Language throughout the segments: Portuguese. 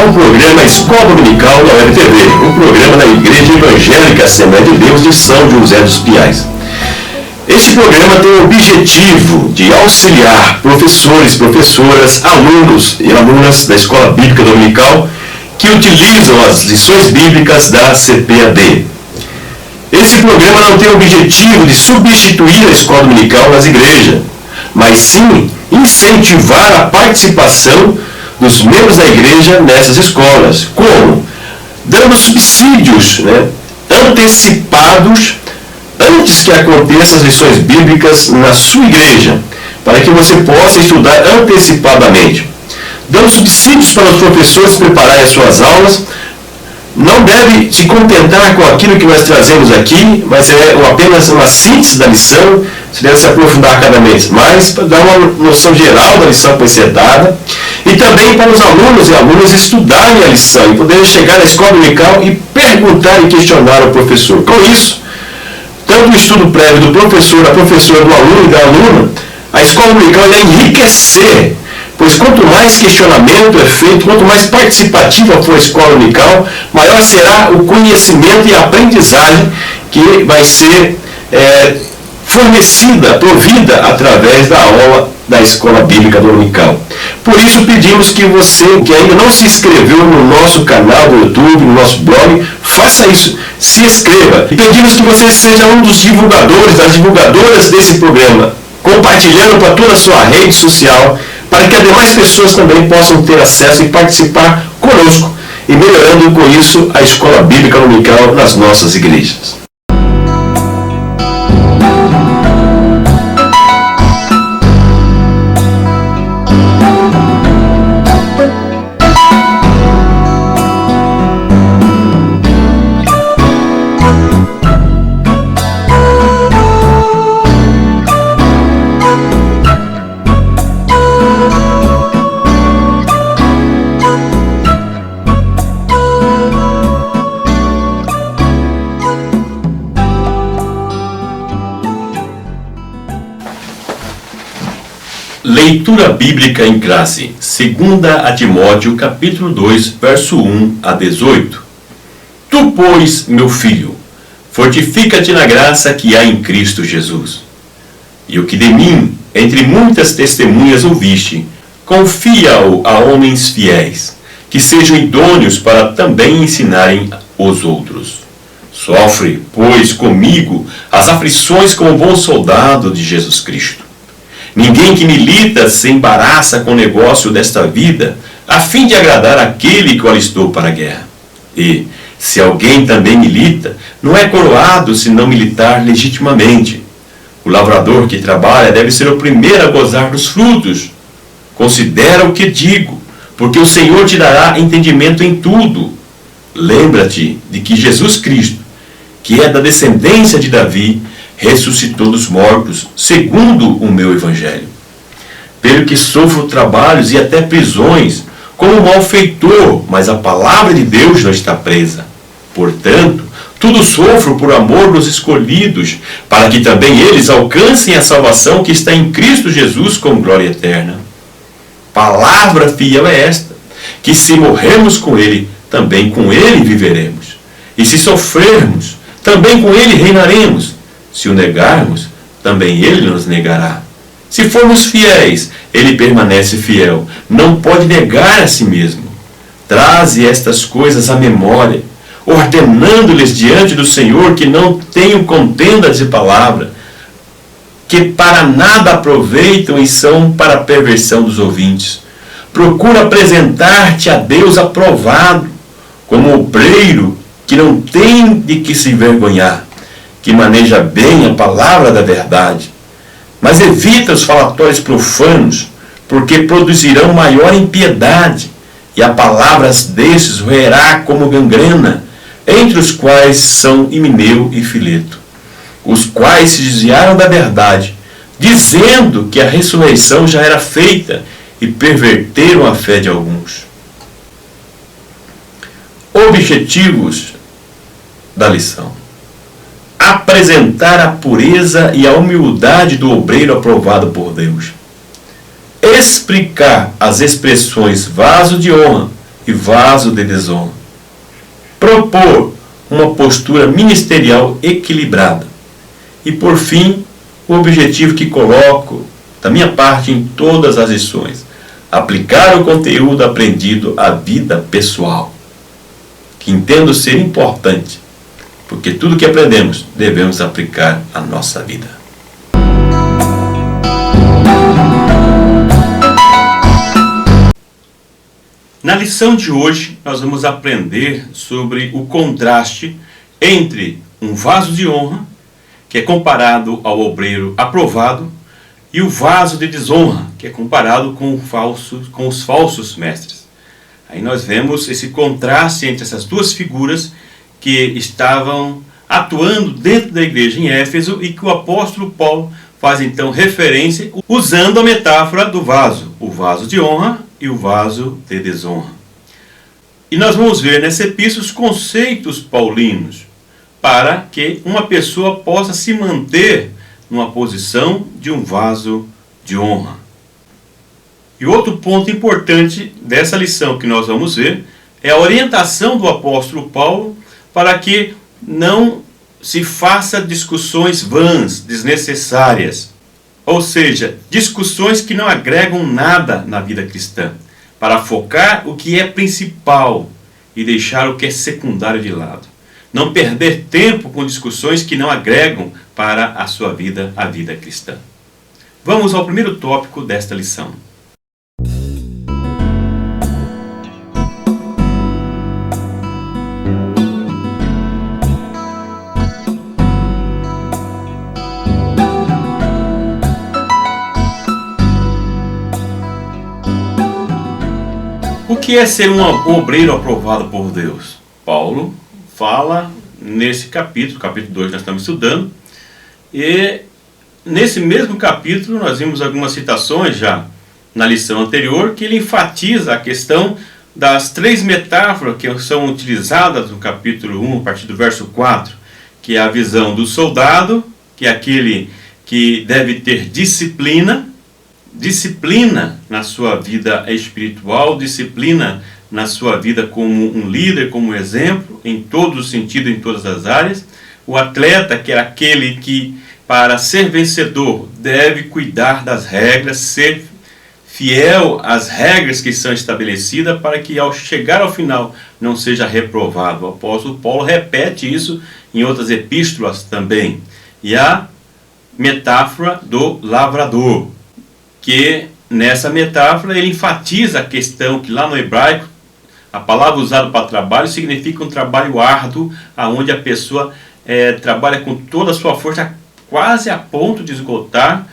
ao programa Escola Dominical da UFTV, o programa da Igreja Evangélica Assembleia de Deus de São José dos Pinhais. Este programa tem o objetivo de auxiliar professores, professoras, alunos e alunas da Escola Bíblica Dominical que utilizam as lições bíblicas da CPAD. Esse programa não tem o objetivo de substituir a Escola Dominical nas igrejas, mas sim incentivar a participação dos membros da igreja nessas escolas. Como? Dando subsídios antecipados antes que aconteçam as lições bíblicas na sua igreja, para que você possa estudar antecipadamente. Dando subsídios para os professores prepararem as suas aulas. Não deve se contentar com aquilo que nós trazemos aqui, mas é apenas uma síntese da lição. Você deve se aprofundar cada vez mais para dar uma noção geral da lição que foi ser dada, e também para os alunos e alunas estudarem a lição e poderem chegar na escola dominical e perguntar e questionar ao professor. Com isso, tanto o estudo prévio do professor, da professora, do aluno e da aluna, a escola dominical irá enriquecer, pois quanto mais questionamento é feito, quanto mais participativa for a escola dominical, maior será o conhecimento e a aprendizagem que vai ser fornecida, provida através da aula da Escola Bíblica Dominical. Por isso pedimos que você, que ainda não se inscreveu no nosso canal do YouTube, no nosso blog, faça isso, se inscreva. E pedimos que você seja um dos divulgadores, das divulgadoras desse programa, compartilhando para toda a sua rede social, para que as demais pessoas também possam ter acesso e participar conosco, e melhorando com isso a Escola Bíblica Dominical nas nossas igrejas. Leitura bíblica em classe, 2 Timóteo, capítulo 2, verso 1 a 18. Tu, pois, meu filho, fortifica-te na graça que há em Cristo Jesus. E o que de mim, entre muitas testemunhas ouviste, confia-o a homens fiéis, que sejam idôneos para também ensinarem os outros. Sofre, pois, comigo as aflições como bom soldado de Jesus Cristo. Ninguém que milita se embaraça com o negócio desta vida, a fim de agradar aquele que o alistou para a guerra. E, se alguém também milita, não é coroado se não militar legitimamente. O lavrador que trabalha deve ser o primeiro a gozar dos frutos. Considera o que digo, porque o Senhor te dará entendimento em tudo. Lembra-te de que Jesus Cristo, que é da descendência de Davi, ressuscitou dos mortos, segundo o meu evangelho. Pelo que sofro trabalhos e até prisões, como malfeitor, mas a palavra de Deus não está presa. Portanto, tudo sofro por amor dos escolhidos, para que também eles alcancem a salvação que está em Cristo Jesus com glória eterna. Palavra fiel é esta, que se morrermos com Ele, também com Ele viveremos. E se sofrermos, também com Ele reinaremos. Se o negarmos, também Ele nos negará. Se formos fiéis, Ele permanece fiel. Não pode negar a si mesmo. Traze estas coisas à memória, ordenando-lhes diante do Senhor que não tenham contendas de palavra, que para nada aproveitam e são para a perversão dos ouvintes. Procura apresentar-te a Deus aprovado, como obreiro que não tem de que se envergonhar, que maneja bem a palavra da verdade. Mas evita os falatórios profanos, porque produzirão maior impiedade, e a palavras desses roerá como gangrena, entre os quais são Himeneu e Fileto, os quais se desviaram da verdade, dizendo que a ressurreição já era feita, e perverteram a fé de alguns. Objetivos da lição: apresentar a pureza e a humildade do obreiro aprovado por Deus. Explicar as expressões vaso de honra e vaso de desonra. Propor uma postura ministerial equilibrada. E por fim, o objetivo que coloco da minha parte em todas as lições: aplicar o conteúdo aprendido à vida pessoal, que entendo ser importante, porque tudo que aprendemos devemos aplicar à nossa vida. Na lição de hoje, nós vamos aprender sobre o contraste entre um vaso de honra, que é comparado ao obreiro aprovado, e o vaso de desonra, que é comparado com os falsos mestres. Aí nós vemos esse contraste entre essas duas figuras que estavam atuando dentro da igreja em Éfeso e que o apóstolo Paulo faz então referência usando a metáfora do vaso, o vaso de honra e o vaso de desonra. E nós vamos ver nessa epístola os conceitos paulinos para que uma pessoa possa se manter numa posição de um vaso de honra. E outro ponto importante dessa lição que nós vamos ver é a orientação do apóstolo Paulo para que não se faça discussões vãs, desnecessárias. Ou seja, discussões que não agregam nada na vida cristã, para focar o que é principal e deixar o que é secundário de lado. Não perder tempo com discussões que não agregam para a sua vida, a vida cristã. Vamos ao primeiro tópico desta lição. O que é ser um obreiro aprovado por Deus? Paulo fala nesse capítulo 2 nós estamos estudando, e nesse mesmo capítulo nós vimos algumas citações já na lição anterior, que ele enfatiza a questão das 3 metáforas que são utilizadas no capítulo 1, a partir do verso 4, que é a visão do soldado, que é aquele que deve ter disciplina na sua vida espiritual, disciplina na sua vida como um líder, como exemplo, em todo o sentido, em todas as áreas. O atleta, que é aquele que, para ser vencedor, deve cuidar das regras, ser fiel às regras que são estabelecidas, para que ao chegar ao final não seja reprovado. O apóstolo Paulo repete isso em outras epístolas também. E a metáfora do lavrador, que nessa metáfora ele enfatiza a questão que lá no hebraico a palavra usada para trabalho significa um trabalho árduo, onde a pessoa trabalha com toda a sua força, quase a ponto de esgotar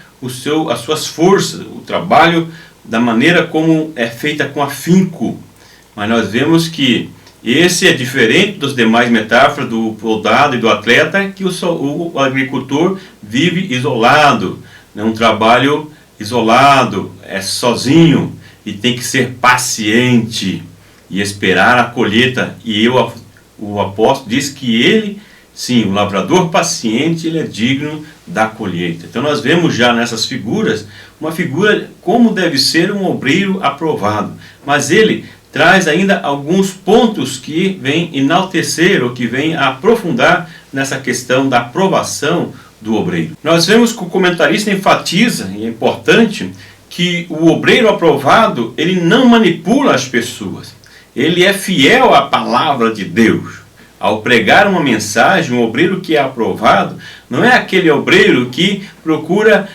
as suas forças, o trabalho da maneira como é feita com afinco. Mas nós vemos que esse é diferente das demais metáforas do soldado e do atleta, que o agricultor vive isolado, né? Um trabalho isolado, é sozinho, e tem que ser paciente e esperar a colheita. E o apóstolo diz que ele, sim, o lavrador paciente, ele é digno da colheita. Então nós vemos já nessas figuras, uma figura como deve ser um obreiro aprovado. Mas ele traz ainda alguns pontos que vêm enaltecer, ou que vêm aprofundar nessa questão da aprovação do obreiro. Nós vemos que o comentarista enfatiza, e é importante, que o obreiro aprovado, ele não manipula as pessoas. Ele é fiel à palavra de Deus. Ao pregar uma mensagem, um obreiro que é aprovado, não é aquele obreiro que procura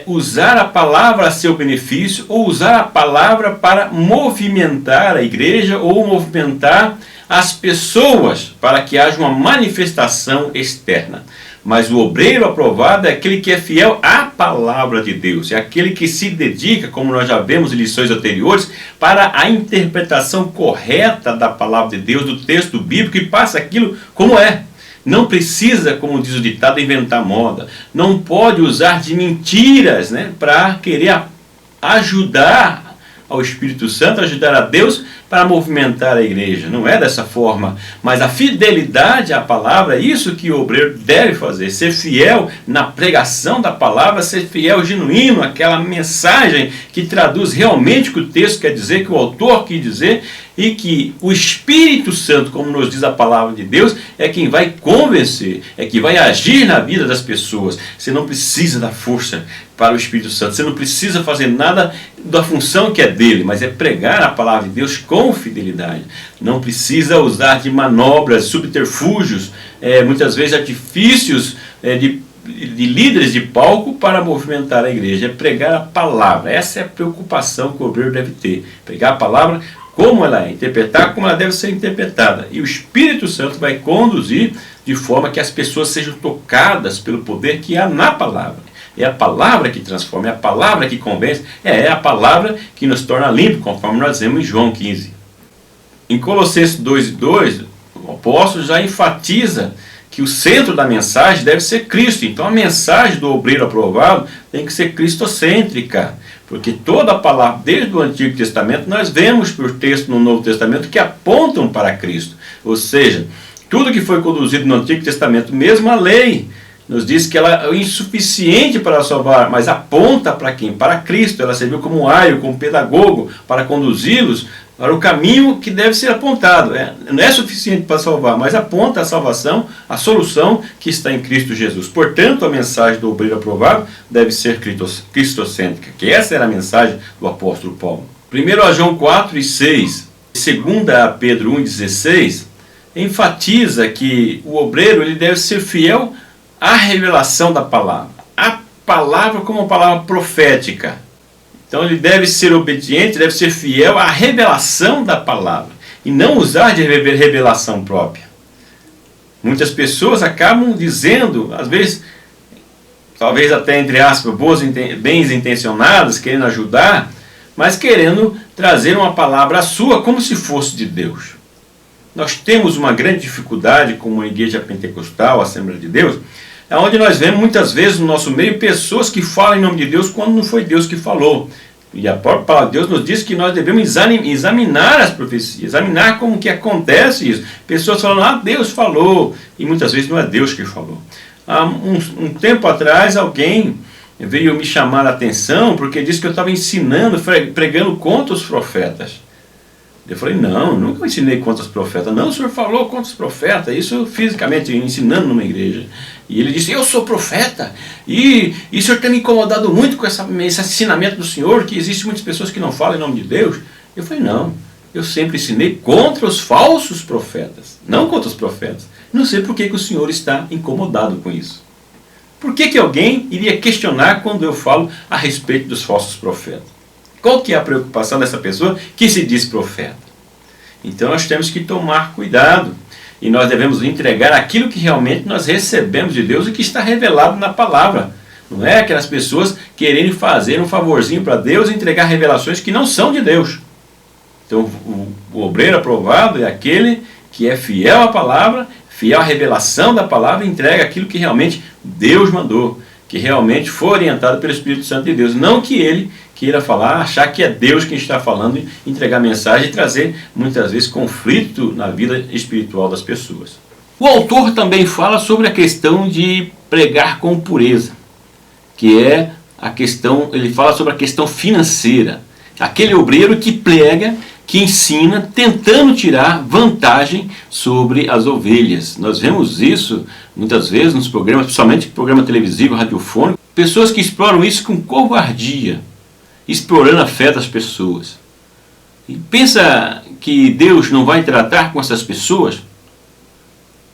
usar a palavra a seu benefício, ou usar a palavra para movimentar a igreja, ou movimentar as pessoas, para que haja uma manifestação externa. Mas o obreiro aprovado é aquele que é fiel à palavra de Deus. É aquele que se dedica, como nós já vemos em lições anteriores, para a interpretação correta da palavra de Deus, do texto bíblico, e passa aquilo como é. Não precisa, como diz o ditado, inventar moda. Não pode usar de mentiras, né, para querer ajudar ao Espírito Santo, ajudar a Deus para movimentar a igreja. Não é dessa forma, mas a fidelidade à palavra é isso que o obreiro deve fazer, ser fiel na pregação da palavra, ser fiel, genuíno, àquela mensagem que traduz realmente o que o texto quer dizer, que o autor quer dizer, e que o Espírito Santo, como nos diz a palavra de Deus, é quem vai convencer, é quem vai agir na vida das pessoas. Você não precisa da força para o Espírito Santo, você não precisa fazer nada da função que é dele, mas é pregar a palavra de Deus com fidelidade. Não precisa usar de manobras, subterfúgios, muitas vezes artifícios de líderes de palco para movimentar a igreja. É pregar a palavra. Essa é a preocupação que o obreiro deve ter. Pregar a palavra como ela é, interpretar como ela deve ser interpretada. E o Espírito Santo vai conduzir de forma que as pessoas sejam tocadas pelo poder que há na palavra. É a palavra que transforma, é a palavra que convence, é a palavra que nos torna limpo, conforme nós vemos em João 15. Em Colossenses 2:2, o apóstolo já enfatiza que o centro da mensagem deve ser Cristo. Então a mensagem do obreiro aprovado tem que ser cristocêntrica. Porque toda a palavra, desde o Antigo Testamento, nós vemos por texto no Novo Testamento que apontam para Cristo. Ou seja, tudo que foi conduzido no Antigo Testamento, mesmo a lei, nos diz que ela é insuficiente para salvar, mas aponta para quem? Para Cristo. Ela serviu como aio, como pedagogo, para conduzi-los para o caminho que deve ser apontado. Não é suficiente para salvar, mas aponta a salvação, a solução que está em Cristo Jesus. Portanto, a mensagem do obreiro aprovado deve ser cristocêntrica, que essa era a mensagem do apóstolo Paulo. 1 João 4:6, 2 Pedro 1:16, enfatiza que o obreiro ele deve ser fiel à revelação da palavra. A palavra como uma palavra profética. Então ele deve ser obediente, deve ser fiel à revelação da palavra e não usar de revelação própria. Muitas pessoas acabam dizendo, às vezes, talvez até entre aspas, bem intencionadas, querendo ajudar, mas querendo trazer uma palavra sua como se fosse de Deus. Nós temos uma grande dificuldade como uma igreja pentecostal, a Assembleia de Deus, onde nós vemos muitas vezes no nosso meio pessoas que falam em nome de Deus quando não foi Deus que falou. E a própria palavra de Deus nos diz que nós devemos examinar as profecias, examinar como que acontece isso. Pessoas falando, Deus falou, e muitas vezes não é Deus que falou. Há um tempo atrás alguém veio me chamar a atenção porque disse que eu estava ensinando, pregando contra os profetas. Eu falei, não, nunca ensinei contra os profetas. Não, o senhor falou contra os profetas, isso fisicamente, ensinando numa igreja. E ele disse, eu sou profeta, e o senhor tem me incomodado muito com esse ensinamento do senhor, que existem muitas pessoas que não falam em nome de Deus. Eu falei, não, eu sempre ensinei contra os falsos profetas, não contra os profetas. Não sei por que o senhor está incomodado com isso. Por que alguém iria questionar quando eu falo a respeito dos falsos profetas? Qual que é a preocupação dessa pessoa que se diz profeta? Então nós temos que tomar cuidado e nós devemos entregar aquilo que realmente nós recebemos de Deus e que está revelado na palavra. Não é aquelas pessoas querendo fazer um favorzinho para Deus e entregar revelações que não são de Deus. Então o obreiro aprovado é aquele que é fiel à palavra, fiel à revelação da palavra e entrega aquilo que realmente Deus mandou, que realmente foi orientado pelo Espírito Santo de Deus. Não que ele queira falar, achar que é Deus quem está falando, entregar mensagem e trazer muitas vezes conflito na vida espiritual das pessoas. O autor também fala sobre a questão de pregar com pureza, que é a questão, ele fala sobre a questão financeira. Aquele obreiro que prega, que ensina, tentando tirar vantagem sobre as ovelhas. Nós vemos isso muitas vezes nos programas, principalmente programa televisivo, radiofônico, pessoas que exploram isso com covardia, explorando a fé das pessoas. E pensa que Deus não vai tratar com essas pessoas?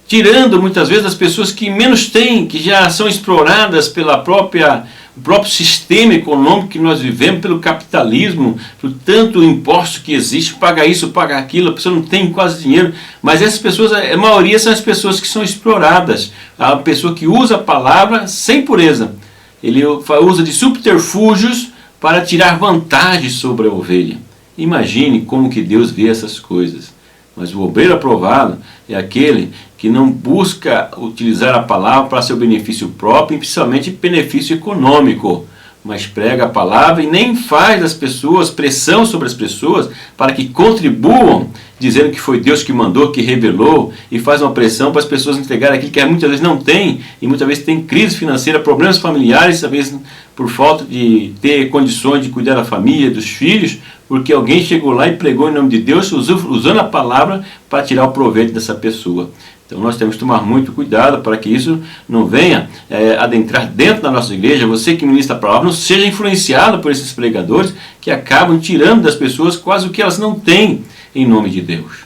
Tirando muitas vezes as pessoas que menos têm, que já são exploradas pela próprio sistema econômico que nós vivemos, pelo capitalismo, por tanto imposto que existe, paga isso, paga aquilo, a pessoa não tem quase dinheiro, mas essas pessoas, a maioria são as pessoas que são exploradas, a pessoa que usa a palavra sem pureza, ele usa de subterfúgios para tirar vantagem sobre a ovelha. Imagine como que Deus vê essas coisas. Mas o obreiro aprovado é aquele que não busca utilizar a palavra para seu benefício próprio, e principalmente benefício econômico, mas prega a palavra e nem faz das pessoas pressão sobre as pessoas para que contribuam, dizendo que foi Deus que mandou, que revelou, e faz uma pressão para as pessoas entregarem aquilo que muitas vezes não tem, e muitas vezes tem crise financeira, problemas familiares, às vezes por falta de ter condições de cuidar da família, dos filhos, porque alguém chegou lá e pregou em nome de Deus, usando a palavra para tirar o proveito dessa pessoa. Então nós temos que tomar muito cuidado para que isso não venha adentrar dentro da nossa igreja. Você que ministra a palavra não seja influenciado por esses pregadores que acabam tirando das pessoas quase o que elas não têm em nome de Deus.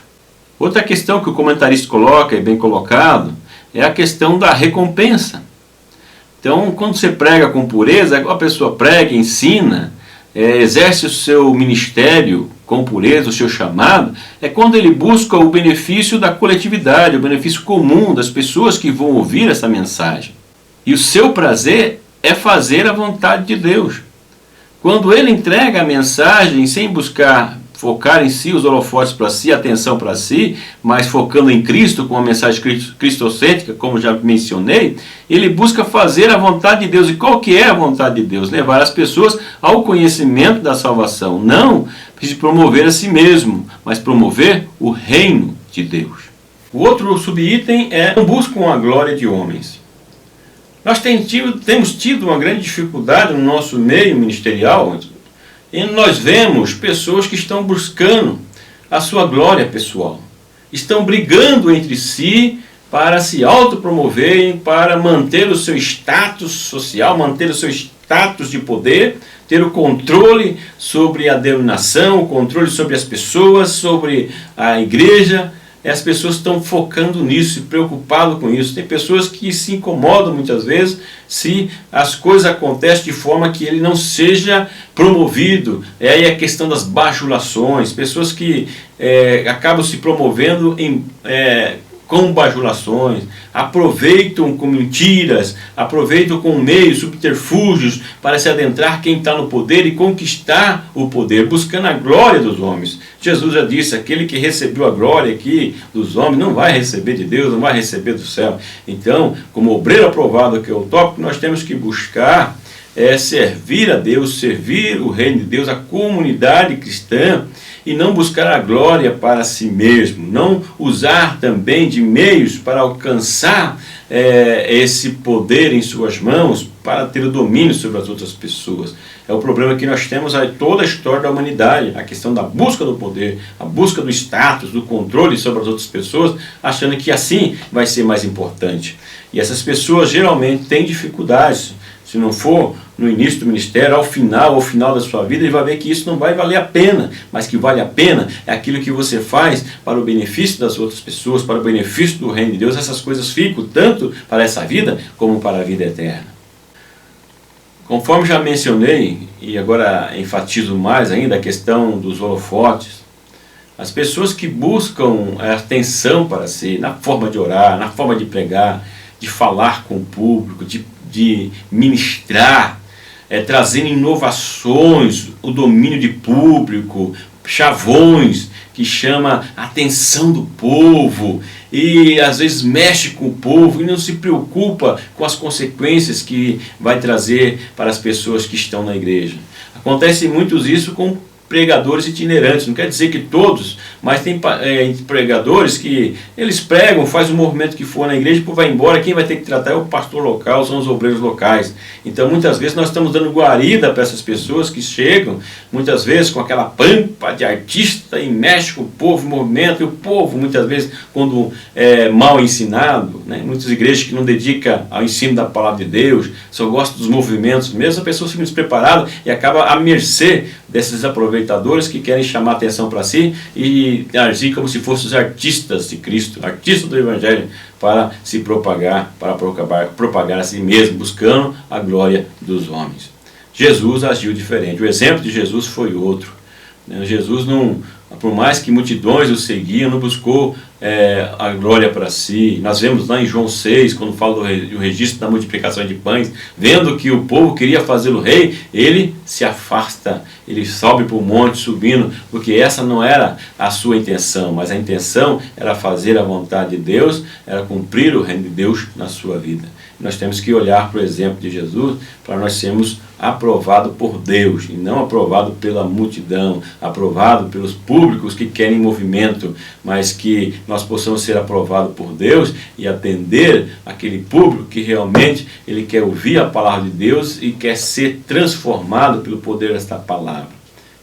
Outra questão que o comentarista coloca, e bem colocado, é a questão da recompensa. Então, quando você prega com pureza, a pessoa prega, ensina, exerce o seu ministério com pureza, o seu chamado, é quando ele busca o benefício da coletividade, o benefício comum das pessoas que vão ouvir essa mensagem. E o seu prazer é fazer a vontade de Deus. Quando ele entrega a mensagem sem buscar focar em si, os holofotes para si, a atenção para si, mas focando em Cristo, com a mensagem cristocêntrica, como já mencionei, ele busca fazer a vontade de Deus. E qual que é a vontade de Deus? Levar as pessoas ao conhecimento da salvação. Não de promover a si mesmo, mas promover o reino de Deus. O outro subitem é: não buscam a glória de homens. Nós temos tido uma grande dificuldade no nosso meio ministerial, e nós vemos pessoas que estão buscando a sua glória pessoal. Estão brigando entre si para se autopromoverem, para manter o seu status social, manter o seu status de poder, ter o controle sobre a denominação, o controle sobre as pessoas, sobre a igreja. As pessoas estão focando nisso, preocupadas com isso. Tem pessoas que se incomodam muitas vezes se as coisas acontecem de forma que ele não seja promovido. É aí a questão das bajulações, pessoas que acabam se promovendo com bajulações, aproveitam com mentiras, aproveitam com meios, subterfúgios para se adentrar quem está no poder e conquistar o poder, buscando a glória dos homens. Jesus já disse: aquele que recebeu a glória aqui dos homens não vai receber de Deus, não vai receber do céu. Então, como obreiro aprovado, que é o tópico, nós temos que buscar servir a Deus, servir o reino de Deus, a comunidade cristã, e não buscar a glória para si mesmo, não usar também de meios para alcançar esse poder em suas mãos, para ter o domínio sobre as outras pessoas. É o problema que nós temos em toda a história da humanidade, a questão da busca do poder, a busca do status, do controle sobre as outras pessoas, achando que assim vai ser mais importante. E essas pessoas geralmente têm dificuldades. Se não for no início do ministério, ao final da sua vida, ele vai ver que isso não vai valer a pena, mas que vale a pena é aquilo que você faz para o benefício das outras pessoas, para o benefício do reino de Deus. Essas coisas ficam tanto para essa vida como para a vida eterna. Conforme já mencionei, e agora enfatizo mais ainda a questão dos holofotes, as pessoas que buscam a atenção para si, na forma de orar, na forma de pregar, de falar com o público, de ministrar, trazendo inovações, o domínio de público, chavões que chama a atenção do povo e às vezes mexe com o povo e não se preocupa com as consequências que vai trazer para as pessoas que estão na igreja. Acontece muito isso com pregadores itinerantes, não quer dizer que todos, mas tem pregadores que eles pregam, faz o movimento que for na igreja, depois vai embora, quem vai ter que tratar é o pastor local, são os obreiros locais. Então muitas vezes nós estamos dando guarida para essas pessoas que chegam, muitas vezes com aquela pampa de artista e mexe com o povo, movimento, e o povo muitas vezes quando é mal ensinado, né? Muitas igrejas que não dedicam ao ensino da palavra de Deus, só gostam dos movimentos mesmo, a pessoa fica despreparada e acaba à mercê desses aproveitadores que querem chamar a atenção para si e agir como se fossem os artistas de Cristo, artistas do Evangelho, para se propagar, para propagar a si mesmo, buscando a glória dos homens. Jesus agiu diferente, o exemplo de Jesus foi outro. Jesus não, por mais que multidões o seguiam, não buscou a glória para si. Nós vemos lá em João 6, quando fala do registro da multiplicação de pães, vendo que o povo queria fazê-lo rei, ele se afasta, ele sobe para o monte subindo, porque essa não era a sua intenção, mas a intenção era fazer a vontade de Deus, era cumprir o reino de Deus na sua vida. Nós temos que olhar para o exemplo de Jesus para nós sermos aprovados por Deus e não aprovados pela multidão, aprovados pelos públicos que querem movimento, mas que nós possamos ser aprovados por Deus e atender aquele público que realmente ele quer ouvir a palavra de Deus e quer ser transformado pelo poder desta palavra.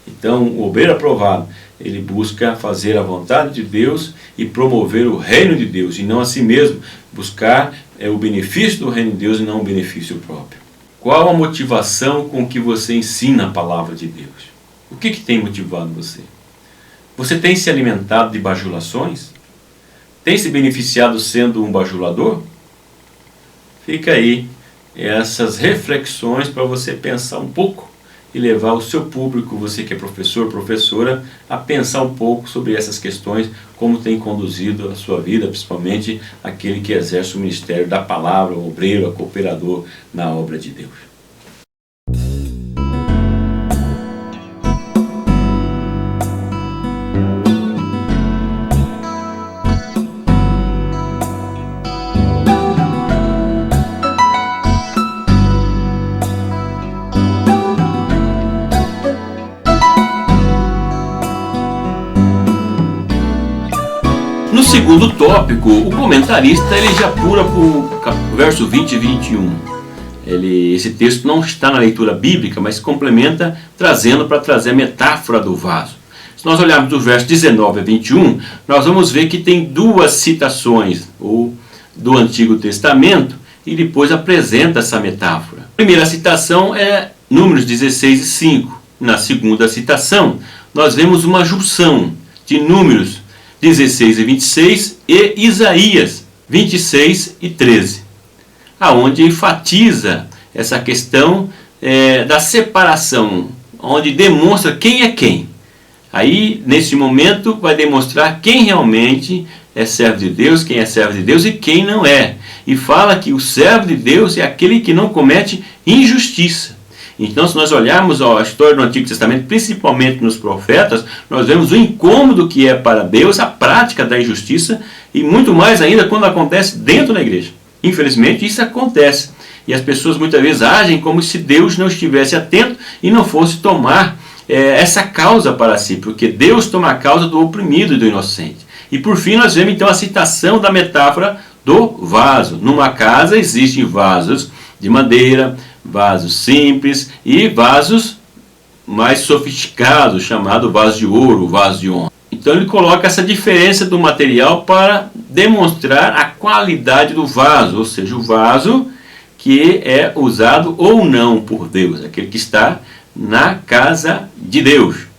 Então, o obreiro aprovado, ele busca fazer a vontade de Deus e promover o reino de Deus, e não a si mesmo, buscar o benefício do reino de Deus e não o benefício próprio. Qual a motivação com que você ensina a palavra de Deus? O que tem motivado você? Você tem se alimentado de bajulações? Tem se beneficiado sendo um bajulador? Fica aí essas reflexões para você pensar um pouco e levar o seu público, você que é professor, professora, a pensar um pouco sobre essas questões, como tem conduzido a sua vida, principalmente aquele que exerce o ministério da palavra, o obreiro, o cooperador na obra de Deus. No segundo tópico, o comentarista ele já pula para o verso 20 e 21. Esse texto não está na leitura bíblica, mas complementa trazendo para trazer a metáfora do vaso. Se nós olharmos do verso 19 a 21, nós vamos ver que tem duas citações do Antigo Testamento e depois apresenta essa metáfora. A primeira citação é Números 16 e 5. Na segunda citação, nós vemos uma junção de Números 16 e 26 e Isaías 26 e 13, aonde enfatiza essa questão da separação, onde demonstra quem é quem. Aí, nesse momento, vai demonstrar quem realmente é servo de Deus, quem é servo de Deus e quem não é. E fala que o servo de Deus é aquele que não comete injustiça. Então, se nós olharmos a história do Antigo Testamento, principalmente nos profetas, nós vemos o incômodo que é para Deus a prática da injustiça, e muito mais ainda quando acontece dentro da igreja. Infelizmente, isso acontece. E as pessoas muitas vezes agem como se Deus não estivesse atento e não fosse tomar essa causa para si, porque Deus toma a causa do oprimido e do inocente. E por fim, nós vemos então a citação da metáfora do vaso. Numa casa existem vasos de madeira, vasos simples e vasos mais sofisticados, chamado vaso de ouro, vaso de honra. Então ele coloca essa diferença do material para demonstrar a qualidade do vaso, ou seja, o vaso que é usado ou não por Deus, aquele que está na casa de Deus.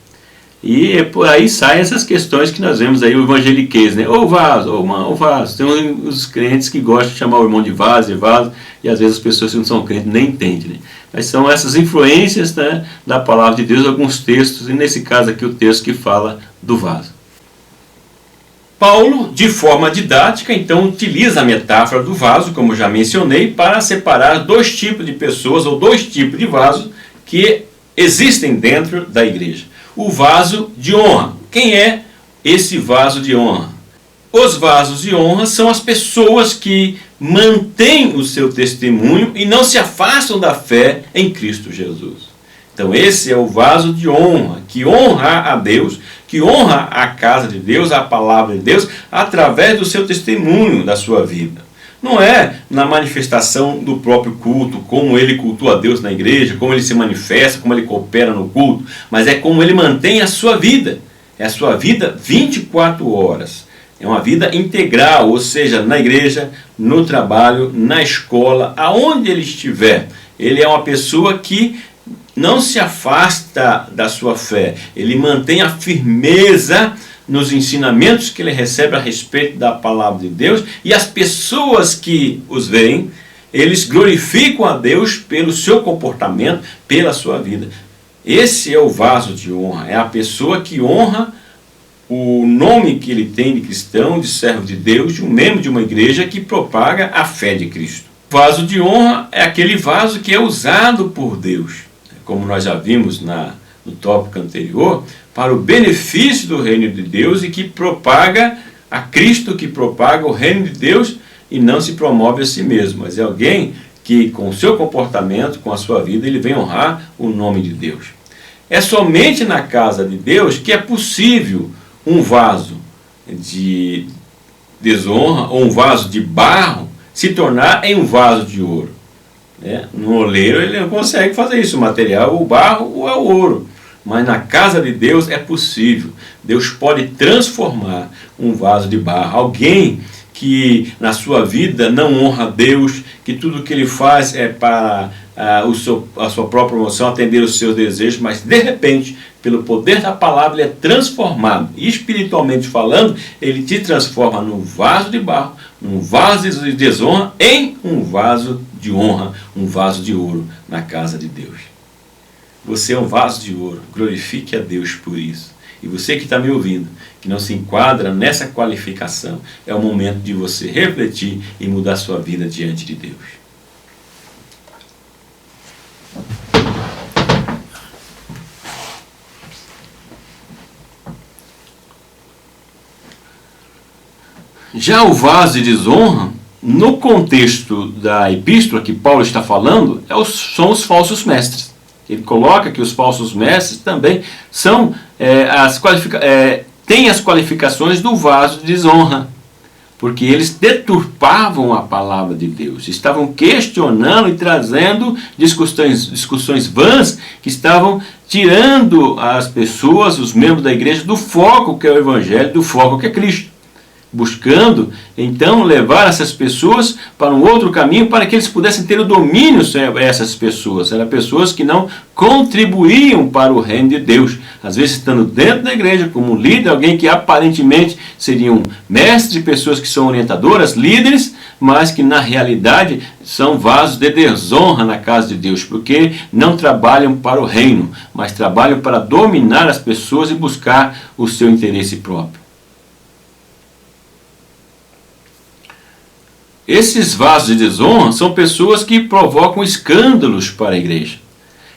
E por aí saem essas questões que nós vemos aí, o evangeliquez, né? Ou vaso, ou o vaso. Tem os crentes que gostam de chamar o irmão de vaso, e às vezes as pessoas que não são crentes nem entendem, né? Mas são essas influências, né, da palavra de Deus, alguns textos, e nesse caso aqui o texto que fala do vaso. Paulo, de forma didática, então utiliza a metáfora do vaso, como já mencionei, para separar dois tipos de pessoas, ou dois tipos de vasos, que existem dentro da igreja. O vaso de honra. Quem é esse vaso de honra? Os vasos de honra são as pessoas que mantêm o seu testemunho e não se afastam da fé em Cristo Jesus. Então esse é o vaso de honra, que honra a Deus, que honra a casa de Deus, a palavra de Deus, através do seu testemunho da sua vida. Não é na manifestação do próprio culto, como ele cultua a Deus na igreja, como ele se manifesta, como ele coopera no culto, mas é como ele mantém a sua vida. É a sua vida 24 horas. É uma vida integral, ou seja, na igreja, no trabalho, na escola, aonde ele estiver. Ele é uma pessoa que não se afasta da sua fé. Ele mantém a firmeza nos ensinamentos que ele recebe a respeito da palavra de Deus, e as pessoas que os veem, eles glorificam a Deus pelo seu comportamento, pela sua vida. Esse é o vaso de honra, é a pessoa que honra o nome que ele tem de cristão, de servo de Deus, de um membro de uma igreja que propaga a fé de Cristo. O vaso de honra é aquele vaso que é usado por Deus, como nós já vimos no tópico anterior, para o benefício do reino de Deus e que propaga a Cristo, que propaga o reino de Deus e não se promove a si mesmo, mas é alguém que com o seu comportamento, com a sua vida, ele vem honrar o nome de Deus. É somente na casa de Deus que é possível um vaso de desonra ou um vaso de barro se tornar em um vaso de ouro. No oleiro ele não consegue fazer isso, o material, o barro ou é o ouro. mas na casa de Deus é possível. Deus pode transformar um vaso de barro. Alguém que na sua vida não honra a Deus, que tudo que ele faz é para a sua própria promoção, atender os seus desejos, mas de repente, pelo poder da palavra, ele é transformado. Espiritualmente falando, ele te transforma num vaso de barro, num vaso de desonra, em um vaso de honra, um vaso de ouro na casa de Deus. Você é um vaso de ouro, glorifique a Deus por isso. E você que está me ouvindo, que não se enquadra nessa qualificação, é o momento de você refletir e mudar sua vida diante de Deus. Já o vaso de desonra, no contexto da epístola que Paulo está falando, são os falsos mestres. Ele coloca que os falsos mestres também são têm as qualificações do vaso de desonra, porque eles deturpavam a palavra de Deus, estavam questionando e trazendo discussões vãs que estavam tirando as pessoas, os membros da igreja, do foco que é o Evangelho, do foco que é Cristo. Buscando, então, levar essas pessoas para um outro caminho para que eles pudessem ter o domínio sobre essas pessoas. Eram pessoas que não contribuíam para o reino de Deus. Às vezes, estando dentro da igreja, como líder, alguém que aparentemente seriam mestres, pessoas que são orientadoras, líderes, mas que na realidade são vasos de desonra na casa de Deus, porque não trabalham para o reino, mas trabalham para dominar as pessoas e buscar o seu interesse próprio. Esses vasos de desonra são pessoas que provocam escândalos para a igreja,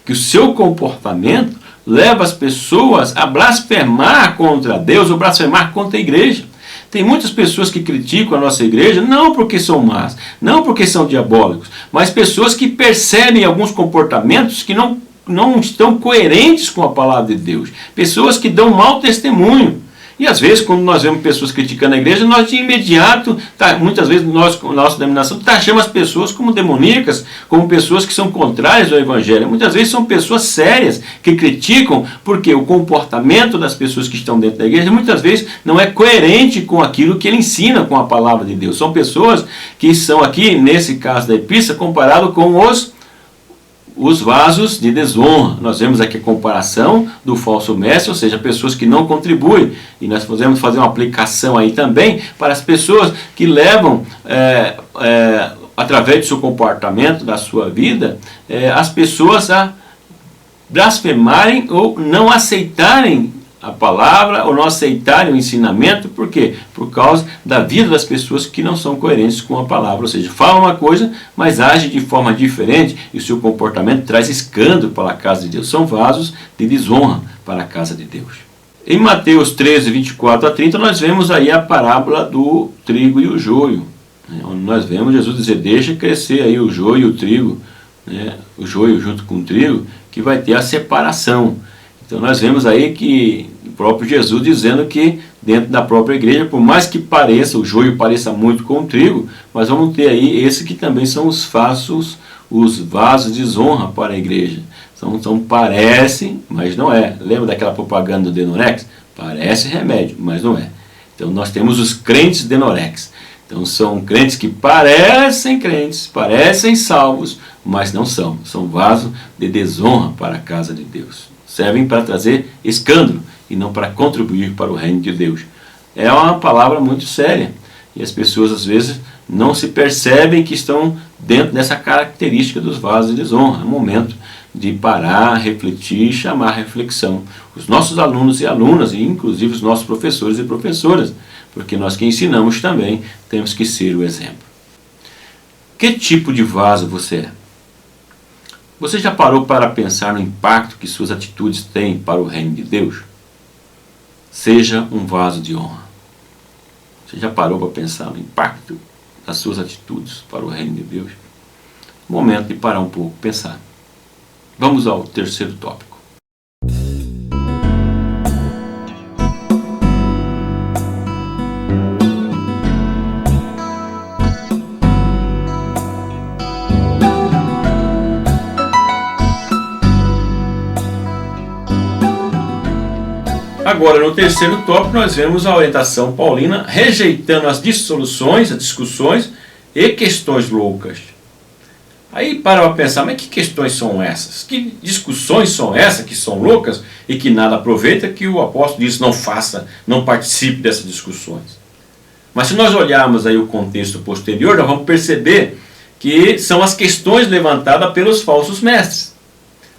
que o seu comportamento leva as pessoas a blasfemar contra Deus ou blasfemar contra a igreja. Tem muitas pessoas que criticam a nossa igreja, não porque são más, não porque são diabólicos, mas pessoas que percebem alguns comportamentos que não estão coerentes com a palavra de Deus. Pessoas que dão mau testemunho. E às vezes, quando nós vemos pessoas criticando a igreja, nós de imediato, muitas vezes, nossa denominação taxamos as pessoas como demoníacas, como pessoas que são contrárias ao Evangelho. Muitas vezes são pessoas sérias que criticam, porque o comportamento das pessoas que estão dentro da igreja, muitas vezes, não é coerente com aquilo que ele ensina com a palavra de Deus. São pessoas que são aqui, nesse caso da epístola, comparado com os vasos de desonra. Nós vemos aqui a comparação do falso mestre, ou seja, pessoas que não contribuem. E nós podemos fazer uma aplicação aí também para as pessoas que levam, através do seu comportamento, da sua vida, as pessoas a blasfemarem ou não aceitarem a palavra ou não aceitarem o ensinamento. Por quê? Por causa da vida das pessoas que não são coerentes com a palavra, ou seja, falam uma coisa, mas agem de forma diferente e o seu comportamento traz escândalo para a casa de Deus. São vasos de desonra para a casa de Deus. Em Mateus 13, 24 a 30, nós vemos aí a parábola do trigo e o joio, onde nós vemos Jesus dizer, deixa crescer aí o joio e o trigo, o joio junto com o trigo, que vai ter a separação. Então nós vemos aí que o próprio Jesus dizendo que dentro da própria igreja, por mais que pareça, o joio pareça muito com o trigo, mas vamos ter aí esse que também são os vasos de desonra para a igreja. Parecem, mas não é. Lembra daquela propaganda do Denorex? Parece remédio, mas não é. Então nós temos os crentes Denorex. Então são crentes que parecem salvos, mas não são. São vasos de desonra para a casa de Deus. Servem para trazer escândalo e não para contribuir para o reino de Deus. É uma palavra muito séria. E as pessoas às vezes não se percebem que estão dentro dessa característica dos vasos de desonra. É o momento de parar, refletir e chamar a reflexão. Os nossos alunos e alunas, e inclusive os nossos professores e professoras, porque nós que ensinamos também temos que ser o exemplo. Que tipo de vaso você é? Você já parou para pensar no impacto que suas atitudes têm para o reino de Deus? Seja um vaso de honra. Você já parou para pensar no impacto das suas atitudes para o reino de Deus? Momento de parar um pouco, pensar. Vamos ao terceiro tópico. Agora, no terceiro tópico, nós vemos a orientação paulina rejeitando as dissoluções, as discussões e questões loucas. Aí para pensar, mas que questões são essas? Que discussões são essas que são loucas e que nada aproveita, que o apóstolo diz não faça, não participe dessas discussões. Mas se nós olharmos aí o contexto posterior, nós vamos perceber que são as questões levantadas pelos falsos mestres.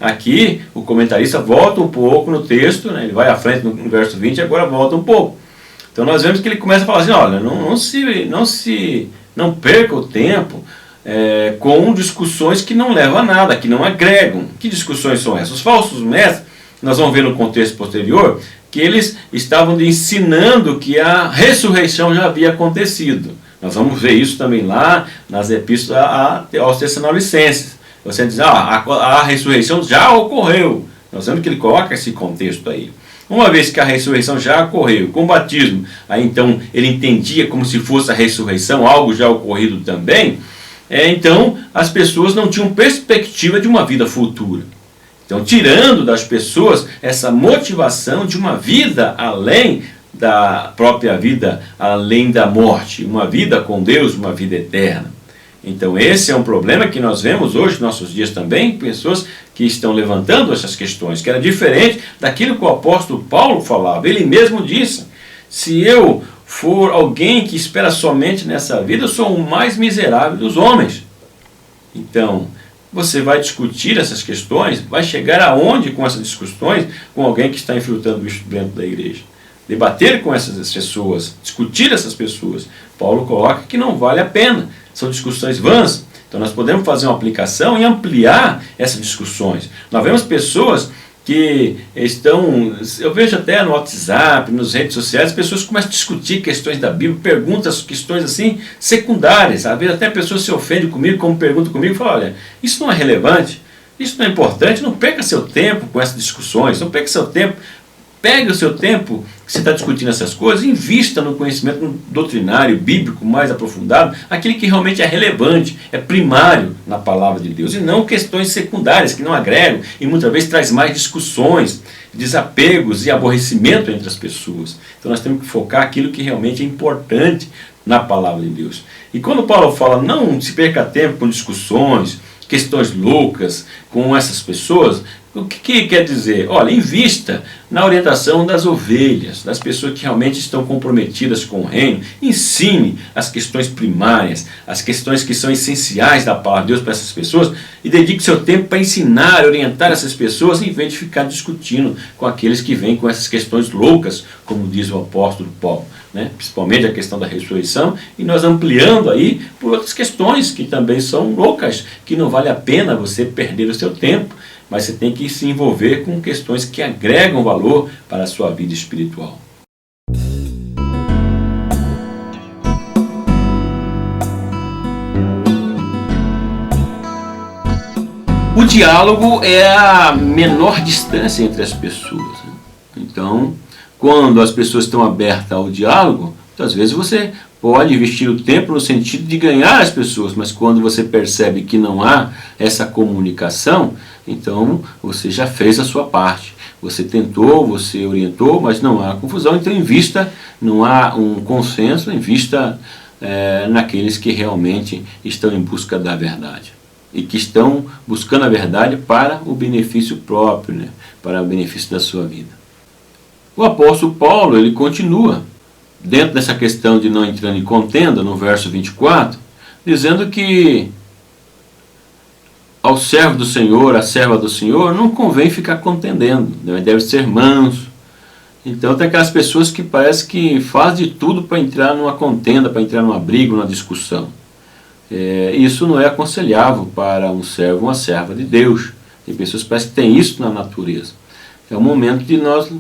Aqui o comentarista volta um pouco no texto, né? Ele vai à frente no verso 20 e agora volta um pouco. Então nós vemos que ele começa a falar assim, olha, não perca o tempo com discussões que não levam a nada, que não agregam. Que discussões são essas? Os falsos mestres, nós vamos ver no contexto posterior, que eles estavam ensinando que a ressurreição já havia acontecido. Nós vamos ver isso também lá nas epístolas aos Tessalonicenses. Você diz, a ressurreição já ocorreu. Nós vemos que ele coloca esse contexto aí. Uma vez que a ressurreição já ocorreu, com o batismo, aí então ele entendia como se fosse a ressurreição, algo já ocorrido também, então as pessoas não tinham perspectiva de uma vida futura. Então, tirando das pessoas essa motivação de uma vida além da própria vida, além da morte, uma vida com Deus, uma vida eterna. Então esse é um problema que nós vemos hoje, nos nossos dias também, pessoas que estão levantando essas questões, que era diferente daquilo que o apóstolo Paulo falava. Ele mesmo disse, se eu for alguém que espera somente nessa vida, eu sou o mais miserável dos homens. Então, você vai discutir essas questões, vai chegar aonde com essas discussões, com alguém que está infiltrando isso dentro da igreja? Debater com essas pessoas, discutir essas pessoas. Paulo coloca que não vale a pena. São discussões vãs. Então nós podemos fazer uma aplicação e ampliar essas discussões. Nós vemos pessoas que estão, eu vejo até no WhatsApp, nas redes sociais, pessoas começam a discutir questões da Bíblia, perguntas, questões assim, secundárias. Às vezes até a pessoa se ofende comigo, como pergunta comigo, e fala, olha, isso não é relevante, isso não é importante, não perca seu tempo com essas discussões, não perca seu tempo. Pegue o seu tempo que você está discutindo essas coisas e invista no conhecimento doutrinário, bíblico, mais aprofundado, aquele que realmente é relevante, é primário na palavra de Deus, e não questões secundárias que não agregam e muitas vezes traz mais discussões, desapegos e aborrecimento entre as pessoas. Então nós temos que focar aquilo que realmente é importante na palavra de Deus. E quando Paulo fala, não se perca tempo com discussões, questões loucas com essas pessoas, o que quer dizer? Olha, invista na orientação das ovelhas, das pessoas que realmente estão comprometidas com o reino. Ensine as questões primárias, as questões que são essenciais da palavra de Deus para essas pessoas e dedique seu tempo para ensinar, orientar essas pessoas em vez de ficar discutindo com aqueles que vêm com essas questões loucas, como diz o apóstolo Paulo, né? Principalmente a questão da ressurreição, e nós ampliando aí por outras questões que também são loucas, que não vale a pena você perder o seu tempo, mas você tem que se envolver com questões que agregam valor para a sua vida espiritual. O diálogo é a menor distância entre as pessoas. Então, quando as pessoas estão abertas ao diálogo, às vezes você pode investir o tempo no sentido de ganhar as pessoas, mas quando você percebe que não há essa comunicação, então você já fez a sua parte. Você tentou, você orientou, mas não há confusão, então invista, não há um consenso, invista naqueles que realmente estão em busca da verdade. E que estão buscando a verdade para o benefício próprio, né? Para o benefício da sua vida. O apóstolo Paulo, ele continua, dentro dessa questão de não entrar em contenda, no verso 24, dizendo que ao servo do Senhor, à serva do Senhor, não convém ficar contendendo, deve ser manso. Então tem aquelas pessoas que parece que fazem de tudo para entrar numa contenda, para entrar numa briga, numa discussão. Isso não é aconselhável para um servo, uma serva de Deus. Tem pessoas que parecem que têm isso na natureza. É o momento de nós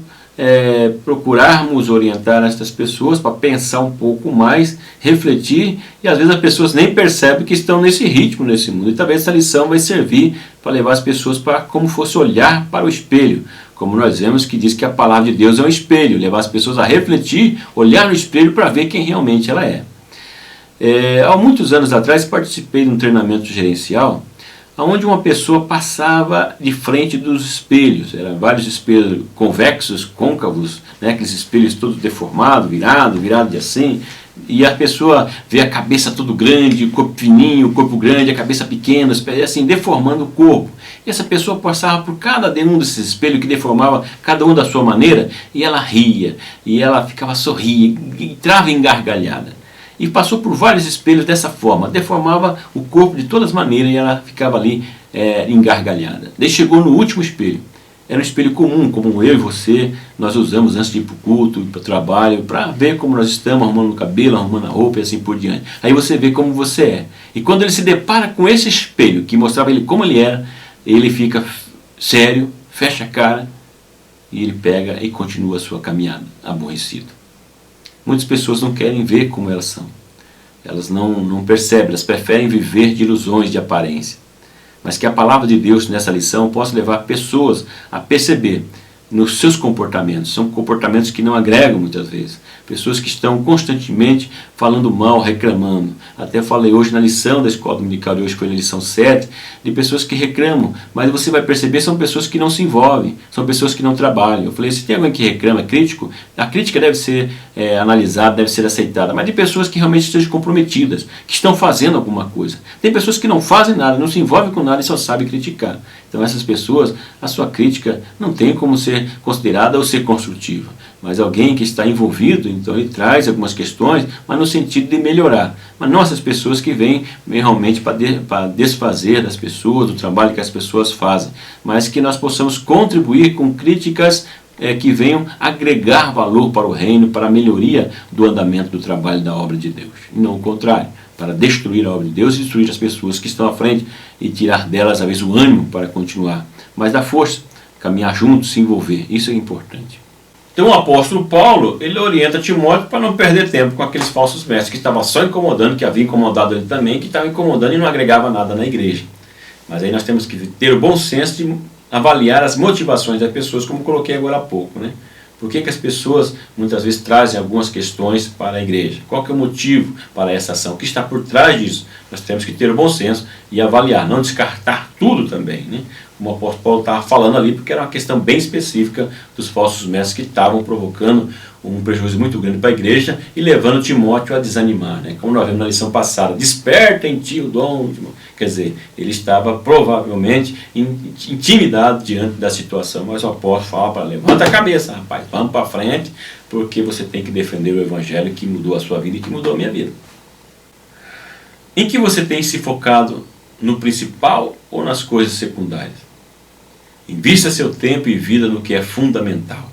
procurarmos orientar essas pessoas para pensar um pouco mais, refletir, e às vezes as pessoas nem percebem que estão nesse ritmo, nesse mundo. E talvez essa lição vai servir para levar as pessoas para como fosse olhar para o espelho, como nós vemos que diz que a palavra de Deus é um espelho, levar as pessoas a refletir, olhar no espelho para ver quem realmente ela é. Há muitos anos atrás participei de um treinamento gerencial, onde uma pessoa passava de frente dos espelhos. Eram vários espelhos convexos, côncavos, né? Aqueles espelhos todos deformados, virado de assim. E a pessoa vê a cabeça todo grande, o corpo fininho, o corpo grande, a cabeça pequena, os pés assim, deformando o corpo. E essa pessoa passava por cada um desses espelhos que deformava cada um da sua maneira, e ela ria, e ela ficava sorria, entrava em gargalhada. E passou por vários espelhos dessa forma, deformava o corpo de todas as maneiras, e ela ficava ali engargalhada. Daí chegou no último espelho. Era um espelho comum, como eu e você, nós usamos antes de ir para o culto, ir para o trabalho, para ver como nós estamos, arrumando o cabelo, arrumando a roupa e assim por diante. Aí você vê como você é. E quando ele se depara com esse espelho, que mostrava ele como ele era, ele fica sério, fecha a cara, e ele pega e continua a sua caminhada, aborrecido. Muitas pessoas não querem ver como elas são. Elas não percebem, elas preferem viver de ilusões, de aparência. Mas que a palavra de Deus nessa lição possa levar pessoas a perceber nos seus comportamentos. São comportamentos que não agregam muitas vezes. Pessoas que estão constantemente falando mal, reclamando. Até falei hoje na lição da escola dominical de hoje, foi na lição 7, de pessoas que reclamam. Mas você vai perceber, são pessoas que não se envolvem, são pessoas que não trabalham. Eu falei, se tem alguém que reclama, é crítico, a crítica deve ser analisada, deve ser aceitada. Mas de pessoas que realmente estejam comprometidas, que estão fazendo alguma coisa. Tem pessoas que não fazem nada, não se envolvem com nada e só sabem criticar. Então essas pessoas, a sua crítica não tem como ser considerada ou ser construtiva. Mas alguém que está envolvido, então ele traz algumas questões, mas no sentido de melhorar. Mas não essas pessoas que vêm realmente para desfazer das pessoas, do trabalho que as pessoas fazem. Mas que nós possamos contribuir com críticas que venham agregar valor para o reino, para a melhoria do andamento do trabalho da obra de Deus. E não o contrário, para destruir a obra de Deus e destruir as pessoas que estão à frente e tirar delas, às vezes, o ânimo para continuar. Mas dar força, caminhar juntos, se envolver. Isso é importante. Então o apóstolo Paulo, ele orienta Timóteo para não perder tempo com aqueles falsos mestres que estavam só incomodando, que havia incomodado ele também, que estavam incomodando e não agregava nada na igreja. Mas aí nós temos que ter o bom senso de avaliar as motivações das pessoas, como coloquei agora há pouco, né? Por que as pessoas muitas vezes trazem algumas questões para a igreja? Qual que é o motivo para essa ação? O que está por trás disso? Nós temos que ter o bom senso e avaliar, não descartar tudo também, né? Como o apóstolo Paulo estava falando ali, porque era uma questão bem específica dos falsos mestres que estavam provocando um prejuízo muito grande para a igreja e levando Timóteo a desanimar, né? Como nós vimos na lição passada, desperta em ti o dom. Quer dizer, ele estava provavelmente intimidado diante da situação, mas o apóstolo fala para levanta a cabeça, rapaz, vamos para frente, porque você tem que defender o evangelho que mudou a sua vida e que mudou a minha vida. Em que você tem se focado no principal ou nas coisas secundárias? Invista seu tempo e vida no que é fundamental.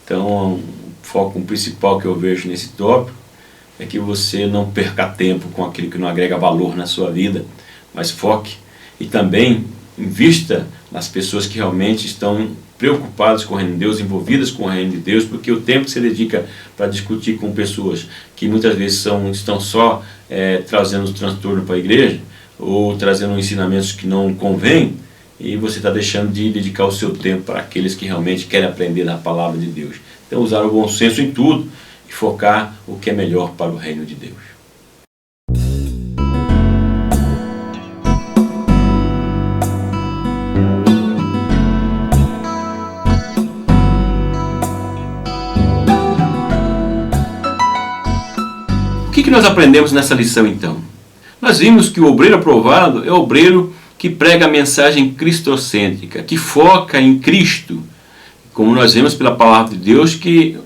Então, o foco principal que eu vejo nesse tópico é que você não perca tempo com aquilo que não agrega valor na sua vida, mas foque e também invista nas pessoas que realmente estão preocupadas com o reino de Deus, envolvidas com o reino de Deus, porque o tempo que você dedica para discutir com pessoas que muitas vezes estão só trazendo transtorno para a igreja, ou trazendo ensinamentos que não convêm, e você está deixando de dedicar o seu tempo para aqueles que realmente querem aprender da palavra de Deus. Então usar o bom senso em tudo e focar o que é melhor para o reino de Deus. O que nós aprendemos nessa lição então? Nós vimos que o obreiro aprovado é o obreiro que prega a mensagem cristocêntrica, que foca em Cristo. Como nós vemos pela palavra de Deus, que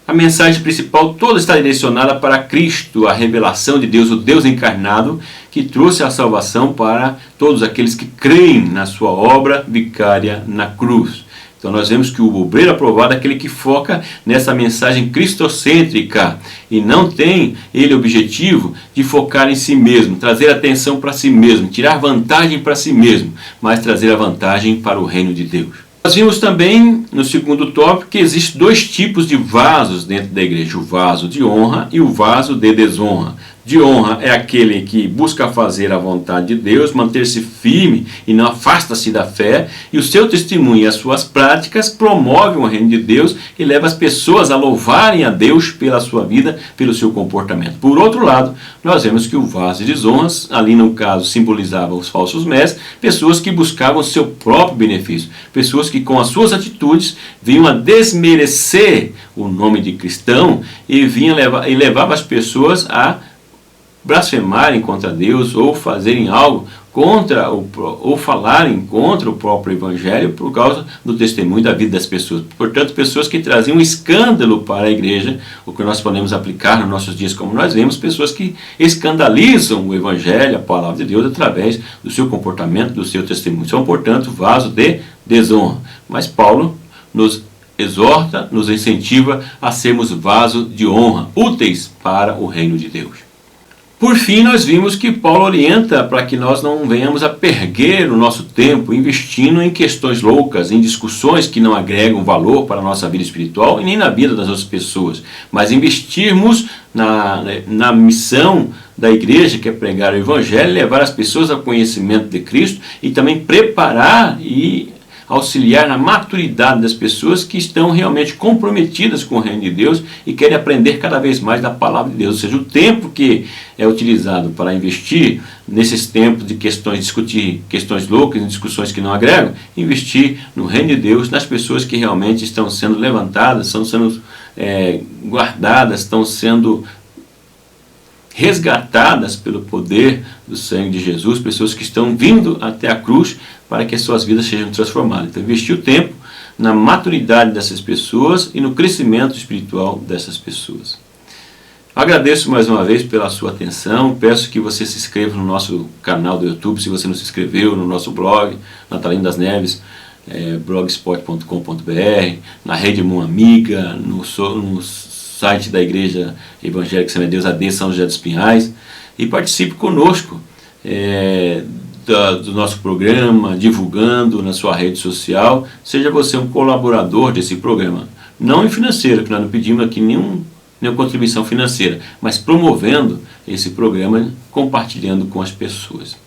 a mensagem principal toda está direcionada para Cristo, a revelação de Deus, o Deus encarnado, que trouxe a salvação para todos aqueles que creem na sua obra vicária na cruz. Então nós vemos que o obreiro aprovado é aquele que foca nessa mensagem cristocêntrica e não tem ele objetivo de focar em si mesmo, trazer atenção para si mesmo, tirar vantagem para si mesmo, mas trazer a vantagem para o reino de Deus. Nós vimos também no segundo tópico que existem dois tipos de vasos dentro da igreja, o vaso de honra e o vaso de desonra. de honra é aquele que busca fazer a vontade de Deus, manter-se firme e não afasta-se da fé, e o seu testemunho e as suas práticas promovem o reino de Deus e leva as pessoas a louvarem a Deus pela sua vida, pelo seu comportamento. Por outro lado, nós vemos que o vaso de desonras, ali no caso, simbolizava os falsos mestres, pessoas que buscavam seu próprio benefício, pessoas que com as suas atitudes vinham a desmerecer o nome de cristão e levavam as pessoas a blasfemarem contra Deus ou fazerem algo contra ou falarem contra o próprio evangelho por causa do testemunho da vida das pessoas. Portanto, pessoas que traziam escândalo para a igreja, o que nós podemos aplicar nos nossos dias, como nós vemos, pessoas que escandalizam o evangelho, a palavra de Deus, através do seu comportamento, do seu testemunho. São, portanto, vasos de desonra. Mas Paulo nos exorta, nos incentiva a sermos vasos de honra, úteis para o reino de Deus. Por fim, nós vimos que Paulo orienta para que nós não venhamos a perder o nosso tempo investindo em questões loucas, em discussões que não agregam valor para a nossa vida espiritual e nem na vida das outras pessoas, mas investirmos na missão da igreja, que é pregar o evangelho, levar as pessoas ao conhecimento de Cristo e também preparar e auxiliar na maturidade das pessoas que estão realmente comprometidas com o reino de Deus e querem aprender cada vez mais da palavra de Deus. Ou seja, o tempo que é utilizado para investir nesses tempos de discutir questões loucas, em discussões que não agregam, investir no reino de Deus, nas pessoas que realmente estão sendo levantadas, estão sendo guardadas, estão sendo resgatadas pelo poder do sangue de Jesus, pessoas que estão vindo até a cruz para que as suas vidas sejam transformadas. Então, investir o tempo na maturidade dessas pessoas e no crescimento espiritual dessas pessoas. Agradeço mais uma vez pela sua atenção, peço que você se inscreva no nosso canal do YouTube, se você não se inscreveu, no nosso blog, Natalino das Neves, blogspot.com.br, na Rede Mão Amiga, no site da Igreja Evangélica Assembleia de Deus AD São José dos Pinhais, e participe conosco do nosso programa, divulgando na sua rede social. Seja você um colaborador desse programa, não em financeiro, que nós não pedimos aqui nenhuma contribuição financeira, mas promovendo esse programa, compartilhando com as pessoas.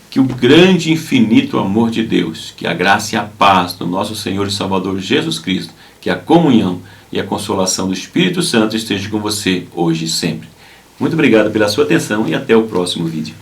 Que o grande e infinito amor de Deus, que a graça e a paz do nosso Senhor e Salvador Jesus Cristo, que a comunhão e a consolação do Espírito Santo esteja com você hoje e sempre. Muito obrigado pela sua atenção e até o próximo vídeo.